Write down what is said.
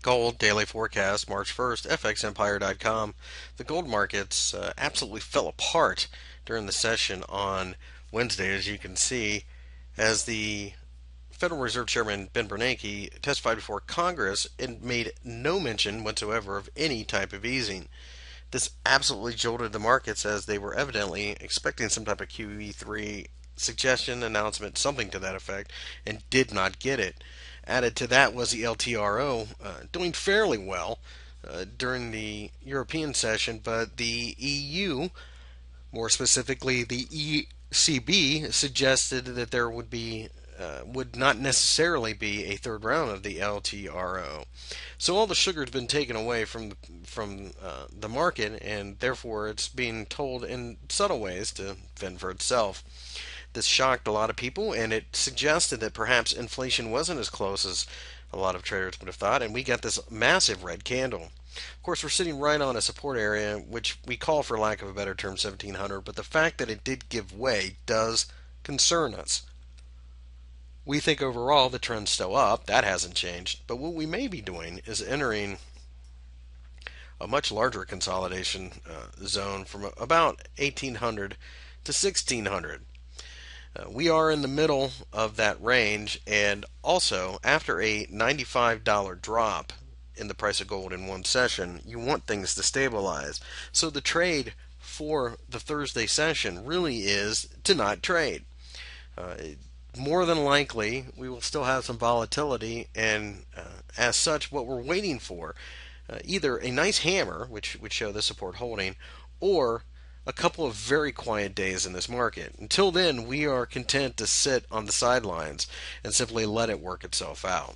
Gold daily forecast March 1st, FXEmpire.com. The gold markets absolutely fell apart during the session on Wednesday, as you can see, as the Federal Reserve Chairman Ben Bernanke testified before Congress and made no mention whatsoever of any type of easing. This absolutely jolted the markets as they were evidently expecting some type of QE3 suggestion, announcement, something to that effect, and did not get it. Added to that was the LTRO doing fairly well during the European session, but the EU, more specifically the ECB, suggested that there would not necessarily be a third round of the LTRO. So all the sugar has been taken away from the market, and therefore it's being told in subtle ways to fend for itself. This shocked a lot of people, and it suggested that perhaps inflation wasn't as close as a lot of traders would have thought, and we got this massive red candle. Of course, we're sitting right on a support area, which we call, for lack of a better term, 1700, but the fact that it did give way does concern us. We think overall the trend's still up, that hasn't changed, but what we may be doing is entering a much larger consolidation zone from about 1800 to 1600. We are in the middle of that range, and also after a $95 drop in the price of gold in one session, you want things to stabilize. So the trade for the Thursday session really is to not trade. Uh, More than likely, we will still have some volatility, and as such, what we're waiting for, either a nice hammer, which would show the support holding, or a couple of very quiet days in this market. Until then, we are content to sit on the sidelines and simply let it work itself out.